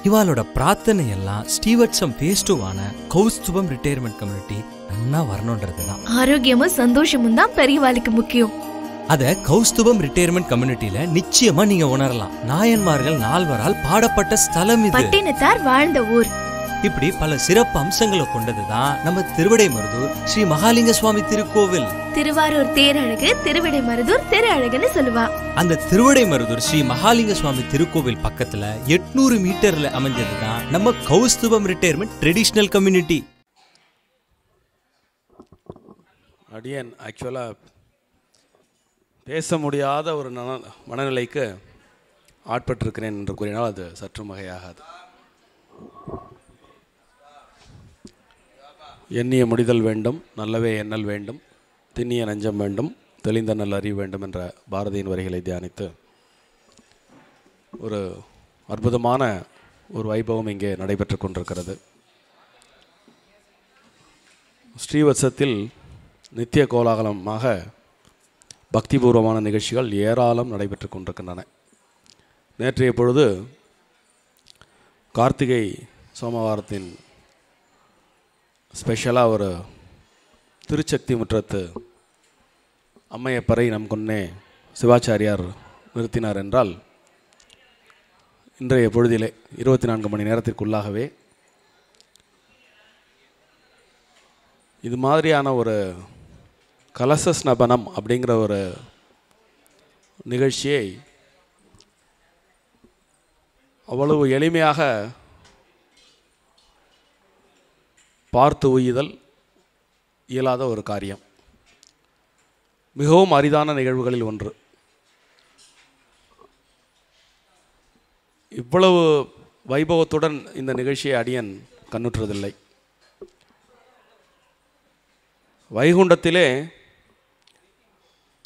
இவாளோட பிரார்த்தனை எல்லாம் ஸ்டீவர்ட்சம் பேஸ்டுவான கௌஸ்துபம் retirement community நன்னா வரணும்ன்றதுதான். ஆரோக்கியமும் சந்தோஷமும் தான் பெரியவாளுக்கு முக்கியம். அத கௌஸ்துபம் ரிட்டையர்மெண்ட் கம்யூனிட்டில நிச்சயமா நீங்க உணரலாம். நாயன்மார்கள் 4வரால் பாடப்பட்ட ஸ்தலம் இது. பட்டினத்தார் வாழ்ந்த ஊர். இப்படி பல சிறப்பு அம்சங்களை கொண்டதுதான் நம்ம திருவிடைமருதூர் ஸ்ரீ மகாலிங்க சுவாமி திருக்கோவில். திருவாரூர் தேரழகு, திருவிடைமருதூர் திரு அழகுன்னு சொல்லுவா. அந்த திருவிடைமருதூர் ஸ்ரீ மகாலிங்க சுவாமி திருக்கோவில் பக்கத்துல 800 மீட்டர்ல அமைஞ்சதுதான் நம்ம கௌஸ்துபம் ரிட்டையர்மெண்ட் ட்ரெடிஷனல் கம்யூனிட்டி. அடியன் ஆக்சுவலா பேச முடியாத ஒரு மனநிலைக்கு ஆட்பட்டிருக்கிறேன் என்று கூறினால் அது சற்று மிகையாகாது. எண்ணிய முடிதல் வேண்டும், நல்லவே எண்ணல் வேண்டும், திண்ணிய நஞ்சம் வேண்டும், தெளிந்த நல் அறிவு வேண்டும் என்ற பாரதியின் வரிகளை தியானித்து ஒரு அற்புதமான ஒரு வைபவம் இங்கே நடைபெற்று கொண்டிருக்கிறது. ஸ்ரீவத்சத்தில் நித்திய கோலாகலமாக பக்திபூர்வமான நிகழ்ச்சிகள் ஏராளம் நடைபெற்று கொண்டிருக்கின்றன. நேற்றைய பொழுது கார்த்திகை சோமவாரத்தின் ஸ்பெஷலாக ஒரு திருச்சக்தி முற்றத்து அம்மையப்பரை நம் கொன்னே சிவாச்சாரியார் நிறுத்தினார் என்றால், இன்றைய பொழுதிலே 24 மணி நேரத்திற்குள்ளாகவே இது மாதிரியான ஒரு கலச ஸ்நபனம் அப்படிங்கிற ஒரு நிகழ்ச்சியை அவ்வளவு எளிமையாக பார்த்து உய்தல் இயலாத ஒரு காரியம். மிகவும் அரிதான நிகழ்வுகளில் ஒன்று. இவ்வளவு வைபவத்துடன் இந்த நிகழ்ச்சியை அடியன் கண்ணுற்றதில்லை. வைகுண்டத்திலே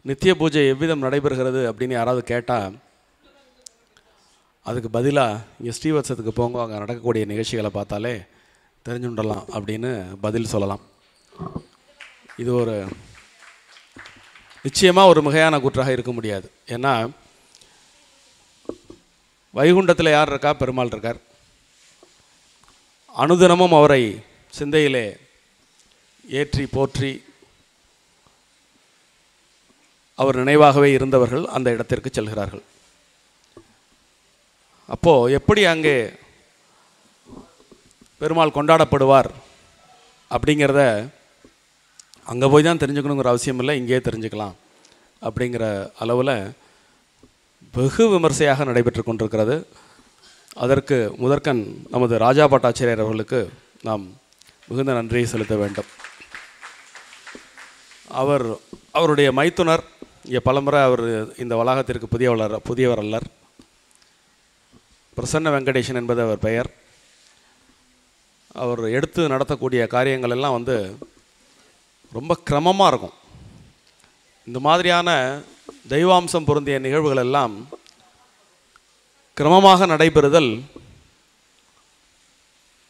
நித்திய பூஜை எவ்விதம் நடைபெறுகிறது அப்படின்னு யாராவது கேட்டால் அதுக்கு பதிலாக இங்கே ஸ்ரீவத்சத்துக்கு போங்க, அங்கே நடக்கக்கூடிய நிகழ்ச்சிகளை பார்த்தாலே தெரிஞ்சுடலாம் அப்படின்னு பதில் சொல்லலாம். இது ஒரு நிச்சயமாக ஒரு மிகையான கூற்றாக இருக்க முடியாது. ஏன்னா வைகுண்டத்தில் யார் இருக்கா? பெருமாள் இருக்கார். அனுதினமும் அவரை சிந்தையிலே ஏற்றி போற்றி அவர் நினைவாகவே இருந்தவர்கள் அந்த இடத்திற்கு செல்கிறார்கள். அப்போது எப்படி அங்கே பெருமாள் கொண்டாடப்படுவார் அப்படிங்கிறத அங்கே போய் தான் தெரிஞ்சுக்கணுங்கிற அவசியம் இல்லை, இங்கேயே தெரிஞ்சுக்கலாம் அப்படிங்கிற அளவில் வெகு விமர்சையாக நடைபெற்று கொண்டிருக்கிறது. அதற்கு முதற்கண் நமது ராஜா பட்டாச்சாரியார் அவர்களுக்கு நாம் மிகுந்த நன்றியை செலுத்த வேண்டும். அவருடைய மைத்துனர் இங்கே பலமுறை அவர் இந்த வளாகத்திற்கு புதியவர் அல்லர். பிரசன்ன வெங்கடேசன் என்பது அவர் பெயர். அவர் எடுத்து நடத்தக்கூடிய காரியங்கள் எல்லாம் ரொம்ப கிரமமாக இருக்கும். இந்த மாதிரியான தெய்வாம்சம் பொருந்திய நிகழ்வுகள் எல்லாம் கிரமமாக நடைபெறுதல்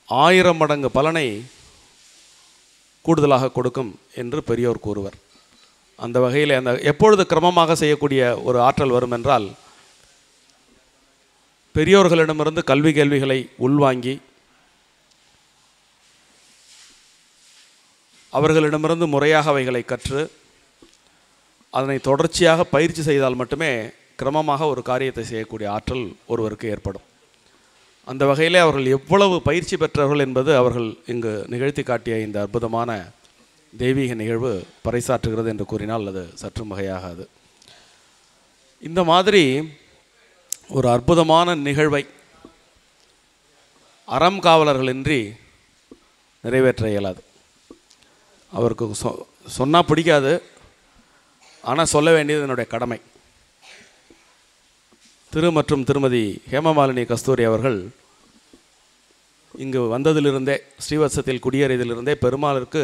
1000 மடங்கு பலனை கூடுதலாக கொடுக்கும் என்று பெரியோர் கூறுவர். அந்த வகையில் எப்பொழுது கிரமமாக செய்யக்கூடிய ஒரு ஆற்றல் வரும் என்றால், பெரியோர்களிடமிருந்து கல்வி கேள்விகளை உள்வாங்கி அவர்களிடமிருந்து முறையாக அவைகளை கற்று அதனை தொடர்ச்சியாக பயிற்சி செய்தால் மட்டுமே கிரமமாக ஒரு காரியத்தை செய்யக்கூடிய ஆற்றல் ஒருவருக்கு ஏற்படும். அந்த வகையிலே அவர்கள் எவ்வளவு பயிற்சி பெற்றவர்கள் என்பது அவர்கள் இங்கு நிகழ்த்தி காட்டிய இந்த அற்புதமான தெய்வீக நிகழ்வு பறைசாற்றுகிறது என்று கூறினால் அது சற்று மிகையாகாது. இந்த மாதிரி ஒரு அற்புதமான நிகழ்வை அறம் காவலர்களின்றி நிறைவேற்ற இயலாது. அவருக்கு சொன்னால் பிடிக்காது, ஆனால் சொல்ல வேண்டியது என்னுடைய கடமை. திரு மற்றும் திருமதி ஹேமமாலினி கஸ்தூரி அவர்கள் இங்கு வந்ததிலிருந்தே, ஸ்ரீவத்சத்தில் குடியேறியதிலிருந்தே பெருமாளுக்கு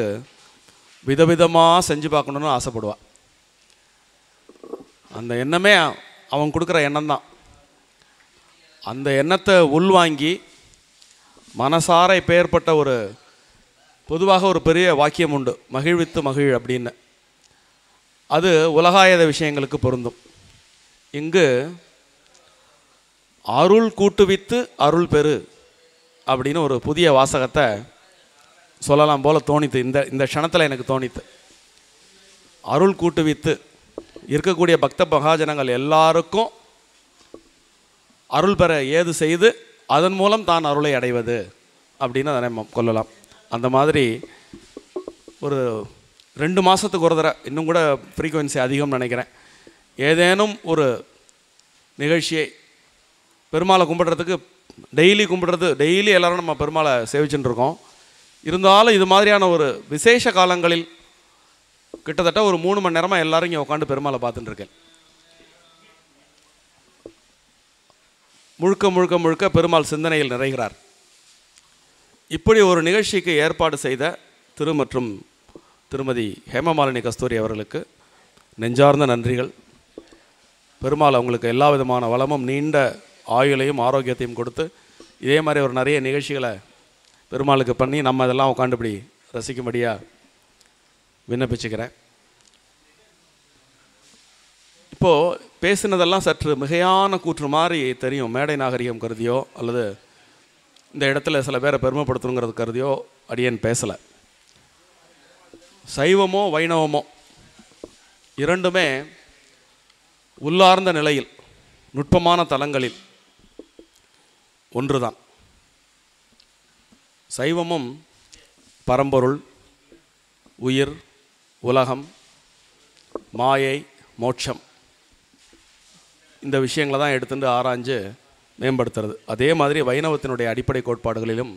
விதவிதமாக செஞ்சு பார்க்கணுன்னு ஆசைப்படுவாள். அந்த எண்ணமே அவன் கொடுக்குற எண்ணம் தான். அந்த எண்ணத்தை உள்வாங்கி மனசார இப்போ ஏற்பட்ட ஒரு பொதுவாக ஒரு பெரிய வாக்கியம் உண்டு, மகிழ்வித்து மகிழ் அப்படின்னு. அது உலகாயத விஷயங்களுக்கு பொருந்தும். இங்கு அருள் கூட்டுவித்து அருள் பெறு அப்படின்னு ஒரு புதிய வாசகத்தை சொல்லலாம் போல் தோணித்து. இந்த க்ஷணத்தில் எனக்கு தோணித்து. அருள் கூட்டுவித்து இருக்கக்கூடிய பக்த மகாஜனங்கள் எல்லாருக்கும் அருள் பெற ஏது செய்து அதன் மூலம் தான் அருளை அடைவது அப்படின்னு அதை நம்ம கொள்ளலாம். அந்த மாதிரி ஒரு 2 மாதத்துக்கு ஒரு தடவை, இன்னும் கூட ஃப்ரீக்குவென்சி அதிகம்னு நினைக்கிறேன், ஏதேனும் ஒரு நிகழ்ச்சியை பெருமாளை கும்பிட்றதுக்கு டெய்லி எல்லோரும் நம்ம பெருமாளை சேவிச்சுட்டு இருக்கோம். இருந்தாலும் இது மாதிரியான ஒரு விசேஷ காலங்களில் கிட்டத்தட்ட ஒரு 3 மணி நேரமாக எல்லோரும் இங்கே உட்காந்து பெருமாளை பார்த்துட்டு இருக்கேன். முழுக்க பெருமாள் சிந்தனையில் நிறைகிறார். இப்படி ஒரு நிகழ்ச்சிக்கு ஏற்பாடு செய்த மற்றும் திருமதி ஹேமமாலினி கஸ்தூரி அவர்களுக்கு நெஞ்சார்ந்த நன்றிகள். பெருமாள் அவங்களுக்கு எல்லா விதமான வளமும் நீண்ட ஆயுளையும் ஆரோக்கியத்தையும் கொடுத்து இதே மாதிரி ஒரு நிறைய நிகழ்ச்சிகளை பெருமாளுக்கு பண்ணி நம்ம இதெல்லாம் உட்காந்துப்படி ரசிக்கும்படியாக விண்ணப்பிச்சுக்கிறேன். இப்போது பேசினதெல்லாம் சற்று மிகையான கூற்று மாதிரி தெரியும், மேடை நாகரிகம் கருதியோ அல்லது இந்த இடத்துல சில பேரை பெருமைப்படுத்தணுங்கிறது கருதியோ அடியேன் பேசலை. சைவமோ வைணவமோ இரண்டுமே உள்ளார்ந்த நிலையில் நுட்பமான தலங்களில் ஒன்றுதான். சைவமும் பரம்பொருள், உயிர், உலகம், மாயை, மோட்சம் இந்த விஷயங்களை தான் எடுத்துட்டு ஆராய்ஞ்சு மேம்படுத்துறது. அதே மாதிரி வைணவத்தினுடைய அடிப்படை கோட்பாடுகளிலும்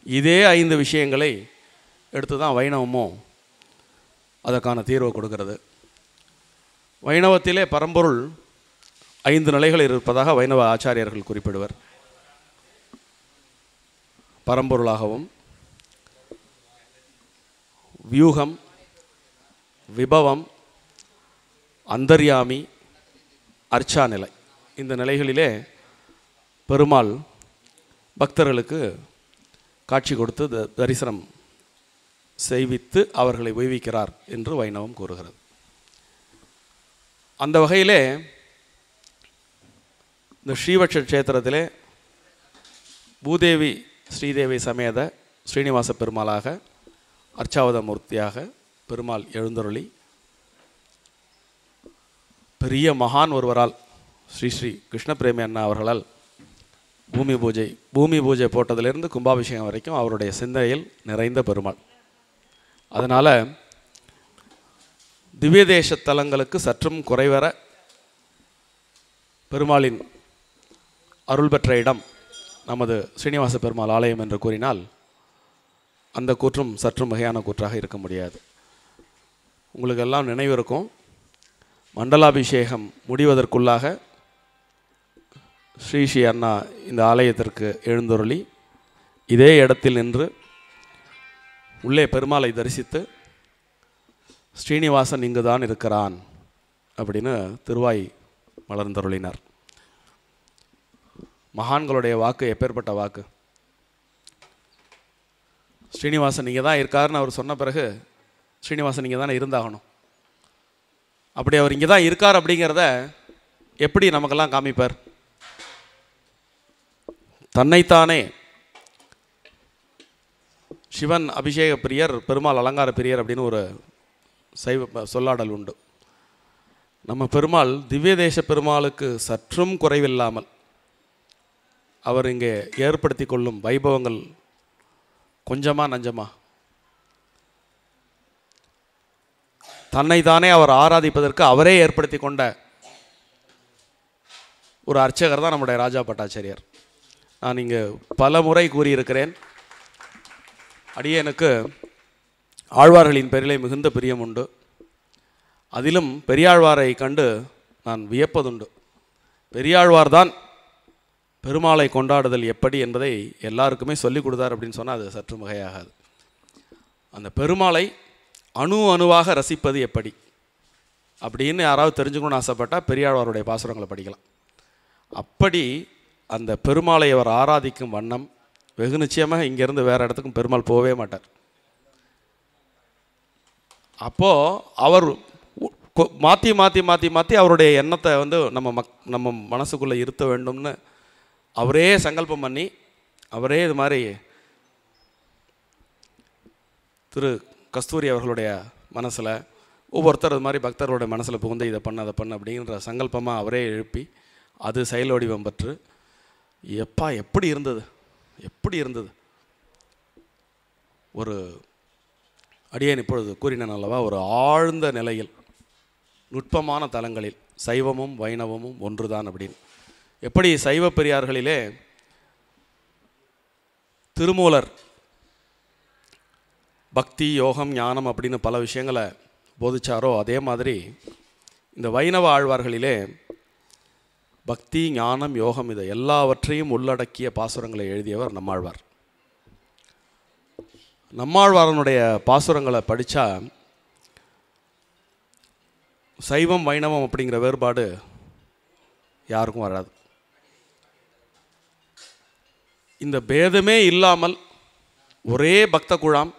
இதே 5 விஷயங்களை எடுத்து தான் வைணவமும் அதற்கான தீர்வை கொடுக்கிறது. வைணவத்திலே பரம்பொருள் 5 நிலைகள் இருப்பதாக வைணவ ஆச்சாரியர்கள் குறிப்பிடுவர். பரம்பொருளாகவும் வியூகம், விபவம், அந்தர்யாமி, அர்ச்சா நிலை, இந்த நிலைகளிலே பெருமாள் பக்தர்களுக்கு காட்சி கொடுத்து தரிசனம் செய்வித்து அவர்களை உய்விக்கிறார் என்று வைணவம் கூறுகிறது. அந்த வகையிலே இந்த ஸ்ரீவட்ச க்ஷேத்திரத்திலே பூதேவி ஸ்ரீதேவி சமேத ஸ்ரீனிவாச பெருமாளாக அர்ச்சாவத மூர்த்தியாக பெருமாள் எழுந்தருளி பெரிய மகான் ஒருவரால் ஸ்ரீ கிருஷ்ணபிரேமி அண்ணா அவர்களால் பூமி பூஜை போட்டதிலிருந்து கும்பாபிஷேகம் வரைக்கும் அவருடைய சிந்தையில் நிறைந்த பெருமாள். அதனால் திவ்ய தேச தலங்களுக்கு சற்றும் குறைவர பெருமாளின் அருள் பெற்ற இடம் நமது ஸ்ரீனிவாச பெருமாள் ஆலயம் என்று கூறினால் அந்த கூற்றும் சற்றும் மிகையான கூற்றாக இருக்க முடியாது. உங்களுக்கெல்லாம் நினைவு இருக்கும், மண்டலாபிஷேகம் முடிவதற்குள்ளாக ஸ்ரீ அண்ணா இந்த ஆலயத்திற்கு எழுந்தருளி இதே இடத்தில் நின்று உள்ளே பெருமாளை தரிசித்து ஸ்ரீனிவாசன் இங்கு தான் இருக்கிறான் அப்படின்னு திருவாய் மலர்ந்தருளினார். மகான்களுடைய வாக்கு எப்பேற்பட்ட வாக்கு! ஸ்ரீனிவாசன் இங்கே தான் இருக்காருன்னு அவர் சொன்ன பிறகு ஸ்ரீனிவாசன் இங்கே தானே இருந்தாகணும். அப்படி அவர் இங்கே தான் இருக்கார் அப்படிங்கிறத எப்படி நமக்கெல்லாம் காமிப்பார்? தன்னைத்தானே சிவன் அபிஷேக பிரியர், பெருமாள் அலங்கார பிரியர் அப்படின்னு ஒரு சைவ சொல்லாடல் உண்டு. நம்ம பெருமாள் திவ்ய தேச பெருமாளுக்கு சற்றும் குறைவில்லாமல் அவர் இங்கே ஏற்படுத்தி கொள்ளும் வைபவங்கள் கொஞ்சமா நஞ்சமா? தன்னைத்தானே அவர் ஆராதிப்பதற்கு அவரே ஏற்படுத்தி கொண்ட ஒரு அர்ச்சகர் தான் நம்முடைய ராஜா பட்டாச்சாரியார். நான் இங்கே பல முறை கூறியிருக்கிறேன், அடியேனுக்கு ஆழ்வார்களின் பேரிலே மிகுந்த பிரியம் உண்டு. அதிலும் பெரியாழ்வாரை கண்டு நான் வியப்பதுண்டு. பெரியாழ்வார்தான் பெருமாளை கொண்டாடுதல் எப்படி என்பதை எல்லாருக்குமே சொல்லிக் கொடுத்தார் அப்படின்னு சொன்னால் அது சற்று மிகையாகாது. அந்த பெருமாளை அணுவாக ரசிப்பது எப்படி அப்படின்னு யாராவது தெரிஞ்சுக்கணும்னு ஆசைப்பட்டால் பெரியாழ்வாருடைய பாசுரங்களை படிக்கலாம். அப்படி அந்த பெருமாளை அவர் ஆராதிக்கும் வண்ணம் வெகு நிச்சயமாக இங்கேருந்து வேறு இடத்துக்கும் பெருமாள் போகவே மாட்டார். அப்போது அவர் மாற்றி மாற்றி மாற்றி மாற்றி அவருடைய எண்ணத்தை நம்ம மனசுக்குள்ளே இருத்த வேண்டும்னு அவரே சங்கல்பம் பண்ணி அவரே இது மாதிரி திரு கஸ்தூரி அவர்களுடைய மனசில் ஒவ்வொருத்தர் இது மாதிரி பக்தர்களுடைய மனசில் புகுந்து இதை பண்ண அதை பண்ண அப்படிங்கிற சங்கல்பமாக அவரே எழுப்பி அது செயல் வடிவம் பெற்று எப்படி இருந்தது ஒரு அடியேன் இப்பொழுது கூறினேன் அல்லவா, ஒரு ஆழ்ந்த நிலையில் நுட்பமான தலங்களில் சைவமும் வைணவமும் ஒன்றுதான் அப்படின்னு. எப்படி சைவ பெரியார்களிலே திருமூலர் பக்தி யோகம் ஞானம் அப்படின்னு பல விஷயங்களை போதிச்சாரோ, அதே மாதிரி இந்த வைணவ ஆழ்வார்களிலே பக்தி ஞானம் யோகம் இதை எல்லாவற்றையும் உள்ளடக்கிய பாசுரங்களை எழுதியவர் நம்மாழ்வார். நம்மாழ்வாரனுடைய பாசுரங்களை படித்தா சைவம் வைணவம் அப்படிங்கிற வேறுபாடு யாருக்கும் வராது. இந்த பேதமே இல்லாமல் ஒரே பக்த குழாம்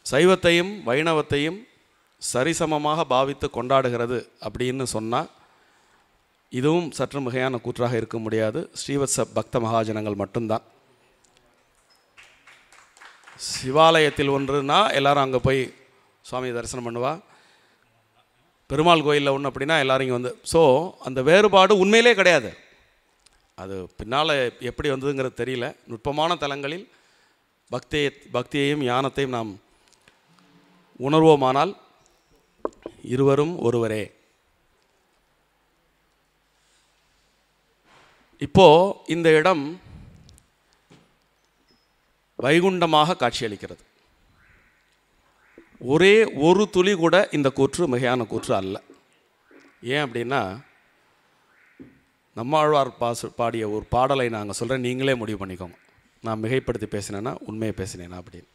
சைவத்தையும் வைணவத்தையும் சரிசமமாக பாவித்து கொண்டாடுகிறது அப்படின்னு சொன்னால் இதுவும் சற்று மிகையான கூற்றாக இருக்க முடியாது. ஸ்ரீவத்ச பக்த மகாஜனங்கள் மட்டும்தான். சிவாலயத்தில் ஒன்றுனா எல்லாரும் அங்கே போய் சுவாமியை தரிசனம் பண்ணுவா, பெருமாள் கோயிலில் ஒன்று அப்படின்னா எல்லாரும் இங்கே வந்து. ஸோ அந்த வேறுபாடு உண்மையிலே கிடையாது. அது பின்னால் எப்படி வந்ததுங்கிறது தெரியல. நுட்பமான தலங்களில் பக்தியையும் ஞானத்தையும் நாம் உணர்வோமானால் இருவரும் ஒருவரே. இப்போ இந்த இடம் வைகுண்டமாக காட்சியளிக்கிறது. ஒரே ஒரு துளி கூட இந்த கூற்று மிகையான கூற்று அல்ல. ஏன் அப்படின்னா, நம்மாழ்வார் பாடிய ஒரு பாடலை நாங்கள் சொல்கிறேன், நீங்களே முடிவு பண்ணிக்கோங்க. நான் மிகைப்படுத்தி பேசினேன்னா உண்மையை பேசினேன்னா அப்படின்னு.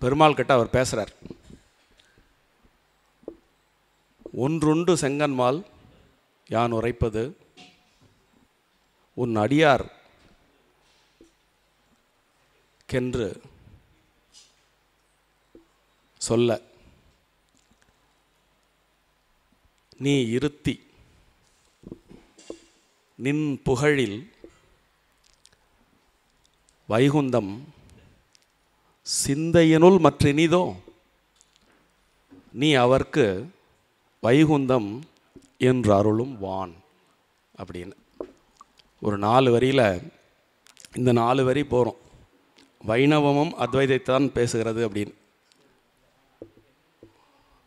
பெருமாள் கிட்ட அவர் பேசுகிறார். ஒன்றுண்டு செங்கன்மால் யான் உரைப்பது உன் அடியார் கென்று சொல்ல நீ இருத்தி நின் புகழில் வைகுந்தம் சிந்தையினுள் மற்றினிதோ நீ அவர்க்கு வைகுந்தம் என்று அருளும் வான் அப்படின்னு ஒரு 4 வரியில் இந்த 4 வரி போகிறோம். வைணவமும் அத்வைதைத்தான் பேசுகிறது அப்படின்னு.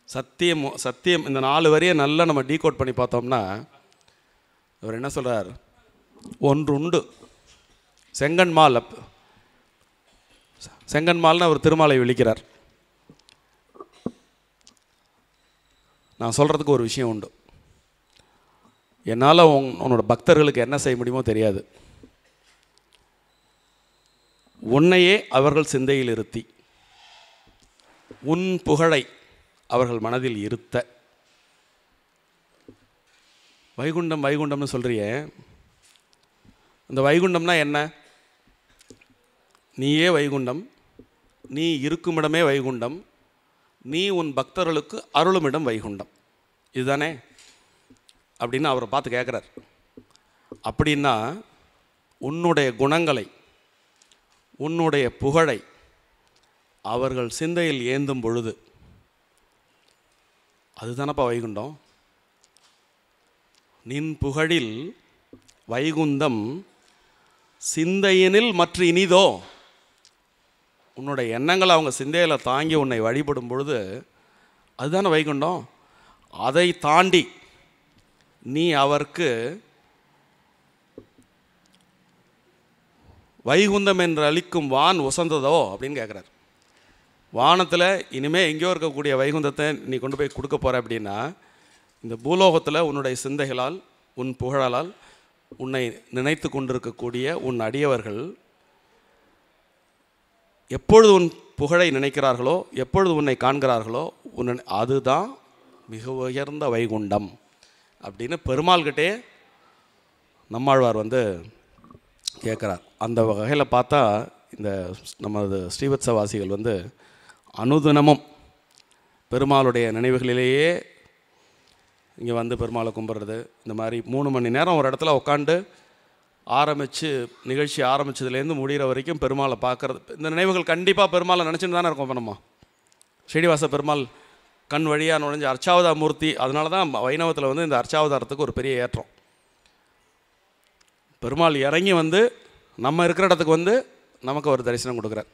சத்தியம் இந்த 4 வரியை நல்லா நம்ம டீகோட் பண்ணி பார்த்தோம்னா அவர் என்ன சொல்கிறார்? ஒன்றுண்டு செங்கன்மால்னு அவர் திருமாலை விழிக்கிறார். நான் சொல்கிறதுக்கு ஒரு விஷயம் உண்டு. என்னால் உன்னோட பக்தர்களுக்கு என்ன செய்ய முடியுமோ தெரியாது. உன்னையே அவர்கள் சிந்தையில் இருத்தி உன் புகழை அவர்கள் மனதில் இருத்த. வைகுண்டம் வைகுண்டம்னு சொல்கிறியே, இந்த வைகுண்டம்னா என்ன? நீயே வைகுண்டம், நீ இருக்குமிடமே வைகுண்டம், நீ உன் பக்தர்களுக்கு அருளுமிடம் வைகுண்டம், இதுதானே அப்படின்னு அவரை பார்த்து கேட்குறார். அப்படின்னா உன்னுடைய குணங்களை உன்னுடைய புகழை அவர்கள் சிந்தையில் ஏந்தும் பொழுது அதுதானப்பா வைகுண்டம். நின் புகழில் வைகுந்தம் சிந்தையினில் மற்ற இனிதோ. உன்னுடைய எண்ணங்களை அவங்க சிந்தையில் தாங்கி உன்னை வழிபடும் பொழுது அதுதானே வைகுண்டம். அதை தாண்டி நீ அவருக்கு வைகுந்தம் என்று அளிக்கும் வான் உசந்ததோ அப்படின்னு கேட்குறார். வானத்தில் இனிமேல் எங்கேயோ இருக்கக்கூடிய வைகுந்தத்தை நீ கொண்டு போய் கொடுக்க போகிற அப்படின்னா, இந்த பூலோகத்தில் உன்னுடைய சிந்தைகளால் உன் புகழால் உன்னை நினைத்து கொண்டிருக்கக்கூடிய உன் அடியவர்கள் எப்பொழுது உன் புகழை நினைக்கிறார்களோ, எப்பொழுது உன்னை காண்கிறார்களோ, அதுதான் மிக உயர்ந்த வைகுண்டம் அப்படின்னு பெருமாள்கிட்டே நம்மாழ்வார் வந்து கேட்குறார். அந்த வகையில் பார்த்தா இந்த நமது ஸ்ரீவத்சவாசிகள் வந்து அனுதினமும் பெருமாளுடைய நினைவுகளிலேயே இங்கே வந்து பெருமாளை கும்பிட்றது, இந்த மாதிரி 3 மணி நேரம் ஒரு இடத்துல உட்காந்து ஆரம்பித்து நிகழ்ச்சி ஆரம்பித்ததுலேருந்து முடிகிற வரைக்கும் பெருமாளை பார்க்குறது, இந்த நினைவுகள் கண்டிப்பாக பெருமாளை நினச்சிட்டு தானே இருக்கோம். இப்போ நம்ம ஸ்ரீனிவாச பெருமாள் கண் வழியாக நுழைஞ்ச அர்ச்சாவதார மூர்த்தி. அதனால தான் வைணவத்தில் வந்து இந்த அர்ச்சாவதாரத்துக்கு ஒரு பெரிய ஏற்றம். பெருமாள் இறங்கி வந்து நம்ம இருக்கிற இடத்துக்கு வந்து நமக்கு ஒரு தரிசனம் கொடுக்குறார்.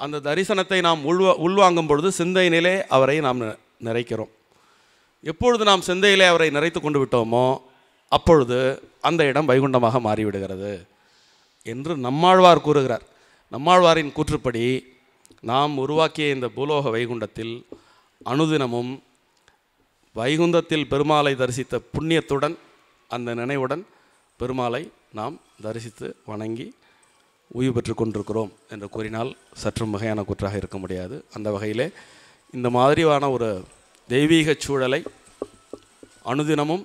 அந்த தரிசனத்தை நாம் உள்வாங்கும் பொழுது சிந்தையினிலே அவரை நாம் நிறைக்கிறோம். எப்பொழுது நாம் சிந்தையிலே அவரை நிறைத்து கொண்டு விட்டோமோ அப்பொழுது அந்த இடம் வைகுண்டமாக மாறிவிடுகிறது என்று நம்மாழ்வார் கூறுகிறார். நம்மாழ்வாரின் கூற்றுப்படி நாம் உருவாக்கிய இந்த பூலோக வைகுண்டத்தில் அனுதினமும் வைகுந்தத்தில் பெருமாளை தரிசித்த புண்ணியத்துடன் அந்த நினைவுடன் பெருமாளை நாம் தரிசித்து வணங்கி உயிர் பெற்று கொண்டிருக்கிறோம் என்று கூறினால் சற்றும் மிகையான கூற்றாக இருக்க முடியாது. அந்த வகையிலே இந்த மாதிரியான ஒரு தெய்வீக சூழலை அனுதினமும்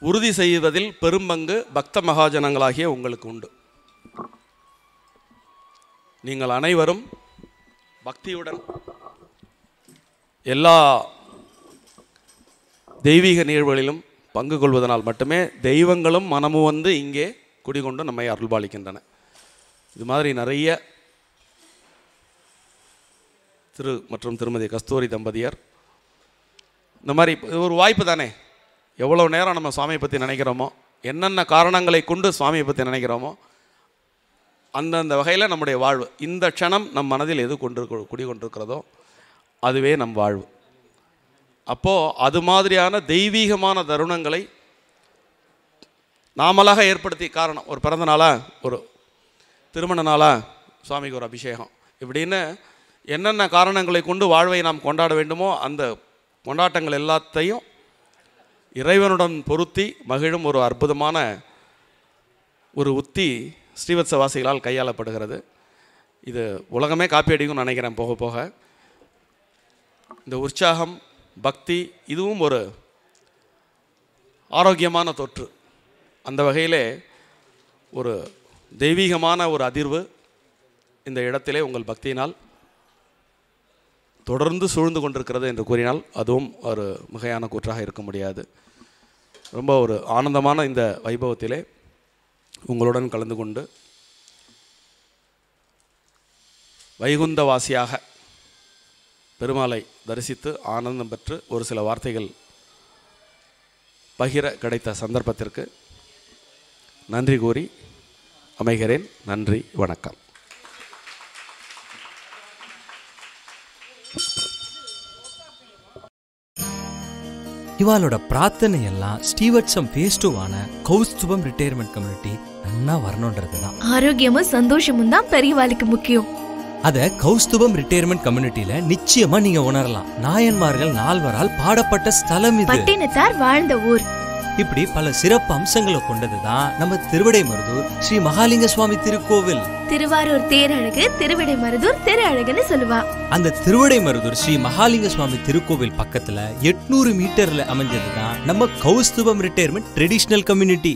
உறுதி செய்வதில் பெரும்பங்கு பக்த மகாஜனங்களாகிய உங்களுக்கு உண்டு. நீங்கள் அனைவரும் பக்தியுடன் எல்லா தெய்வீக நிகழ்வுகளிலும் பங்கு கொள்வதனால் மட்டுமே தெய்வங்களும் மனமும் வந்து இங்கே குடிகொண்டு நம்மை அருள்பாலிக்கின்றன. இது மாதிரி நிறைய திரு மற்றும் திருமதி கஸ்தூரி தம்பதியர் இந்த மாதிரி ஒரு வாய்ப்பு தானே. எவ்வளோ நேரம் நம்ம சுவாமியை பற்றி நினைக்கிறோமோ, என்னென்ன காரணங்களை கொண்டு சுவாமியை பற்றி நினைக்கிறோமோ அந்தந்த வகையில் நம்முடைய வாழ்வு, இந்த க்ஷணம் நம் மனதில் எது குடிகொண்டிருக்கிறதோ அதுவே நம் வாழ்வு. அப்போது அது மாதிரியான தெய்வீகமான தருணங்களை நாமளாக ஏற்படுத்தி, காரணம் ஒரு பிறந்த நாளா, ஒரு திருமண நாளா, சுவாமிக்கு ஒரு அபிஷேகம், இப்படின்னு என்னென்ன காரணங்களை கொண்டு வாழ்வை நாம் கொண்டாட வேண்டுமோ அந்த கொண்டாட்டங்கள் எல்லாத்தையும் இறைவனுடன் பொருத்தி மகிழும் ஒரு அற்புதமான ஒரு உத்தி ஸ்ரீவத்சவாசிகளால் கையாளப்படுகிறது. இது உலகமே காப்பி அடிக்கும்னு நினைக்கிறேன் போக போக. இந்த உற்சாகம், பக்தி, இதுவும் ஒரு ஆரோக்கியமான தொற்று. அந்த வகையிலே ஒரு தெய்வீகமான ஒரு அதிர்வு இந்த இடத்திலே உங்கள் பக்தியினால் தொடர்ந்து சூழ்ந்து கொண்டிருக்கிறது என்று கூறினால் அதுவும் ஒரு மிகையான கூற்றாக இருக்க முடியாது. ரொம்ப ஒரு ஆனந்தமான இந்த வைபவத்திலே உங்களுடன் கலந்து கொண்டு வைகுந்தவாசியாக பெருமாளை தரிசித்து ஆனந்தம் பெற்று ஒரு சில வார்த்தைகள் பகிர கிடைத்த சந்தர்ப்பத்திற்கு நன்றி கூறி அமைகிறேன். நன்றி, வணக்கம். இவாளோட பிரார்த்தனை எல்லாம் ஸ்டீவர்ட்சம் ஃபேஸ் 2 கௌஸ்துபம் ரிட்டையர்மெண்ட் கம்யூனிட்டி நன்னா வரணுன்றது தான். ஆரோக்கியமும் சந்தோஷமும் தான் பெரியவாளுக்கு முக்கியம். அத கௌஸ்துபம் ரிட்டையர்மெண்ட் கம்யூனிட்டியில நிச்சயமா நீங்க உணரலாம். நாயன்மார்கள் 4வரால் பாடப்பட்ட ஸ்தலம் இது. பட்டினத்தார் வாழ்ந்த ஊர். இப்படி பல சிறப்பு அம்சங்களை கொண்டதுதான் நம்ம திருவிடைமருதூர் ஸ்ரீ மகாலிங்க சுவாமி திருக்கோவில். திருவாரூர் தேரழகு திருவிடைமருதூர் திரு அழகுன்னு சொல்லுவா. அந்த திருவிடைமருதூர் ஸ்ரீ மகாலிங்க சுவாமி திருக்கோவில் பக்கத்துல 800 மீட்டர்ல அமைஞ்சதுதான் நம்ம கௌஸ்துபம் ரிட்டையர்மெண்ட் ட்ரெடிஷனல் கம்யூனிட்டி.